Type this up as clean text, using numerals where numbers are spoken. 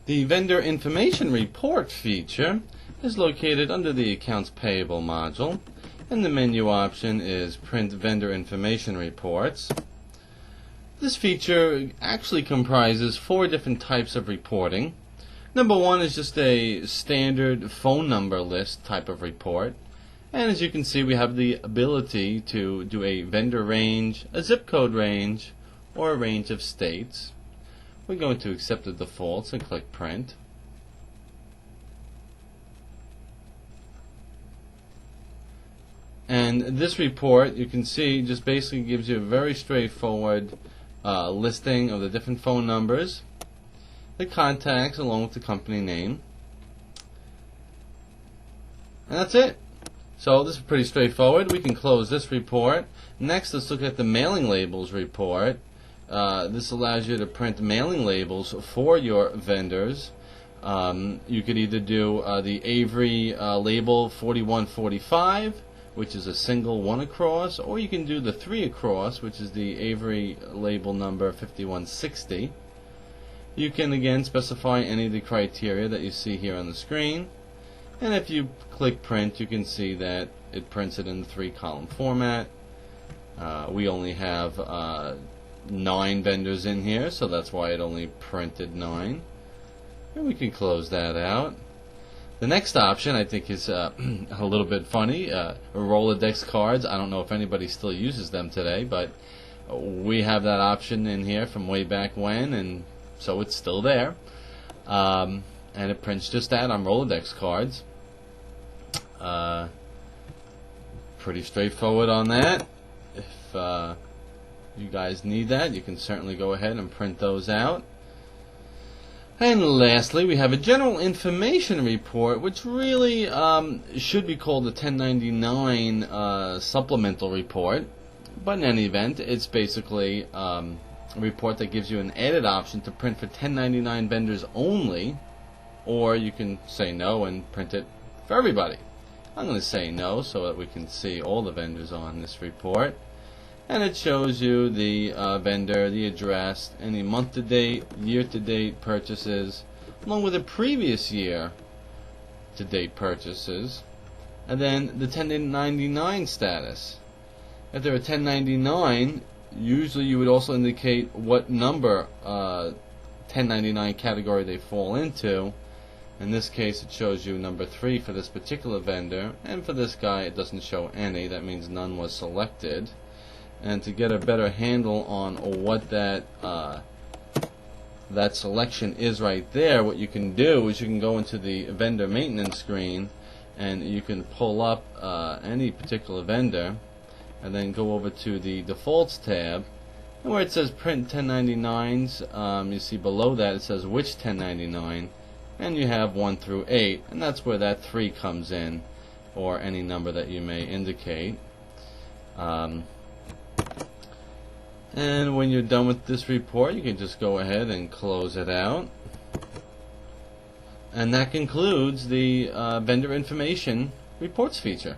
The Vendor Information Report feature is located under the Accounts Payable module, and the menu option is Print Vendor Information Reports. This feature actually comprises 4 different types of reporting. Number 1 is just a standard phone number list type of report. And as you can see, we have the ability to do a vendor range, a zip code range, or a range of states. We're going to accept the defaults and click Print. And this report, you can see, just basically gives you a very straightforward listing of the different phone numbers, the contacts along with the company name. And that's it. So this is pretty straightforward. We can close this report. Next, let's look at the mailing labels report. This allows you to print mailing labels for your vendors. You could either do the Avery label 4145, which is a single 1 across, or you can do the 3 across, which is the Avery label number 5160. You can again specify any of the criteria that you see here on the screen, and if you click Print, you can see that it prints it in the 3-column format. We only have 9 vendors in here, so that's why it only printed 9. And we can close that out. The next option I think is a little bit funny. Rolodex cards. I don't know if anybody still uses them today, but we have that option in here from way back when, and so it's still there. And it prints just that on Rolodex cards. Pretty straightforward on that. If you guys need that, you can certainly go ahead and print those out. And lastly, we have a general information report, which really should be called a 1099 supplemental report. But in any event, it's basically a report that gives you an added option to print for 1099 vendors only, or you can say no and print it for everybody. I'm going to say no so that we can see all the vendors on this report. And it shows you the vendor, the address, any month-to-date, year-to-date purchases, along with the previous year-to-date purchases, and then the 1099 status. If they're a 1099, usually you would also indicate what number 1099 category they fall into. In this case, it shows you number 3 for this particular vendor, and for this guy it doesn't show any. That means none was selected. And to get a better handle on what that selection is right there, what you can do is you can go into the vendor maintenance screen and you can pull up any particular vendor and then go over to the defaults tab, and where it says print 1099s, you see below that it says which 1099, and you have 1 through 8, and that's where that 3 comes in, or any number that you may indicate. And when you're done with this report, you can just go ahead and close it out. And that concludes the Vendor Information Reports feature.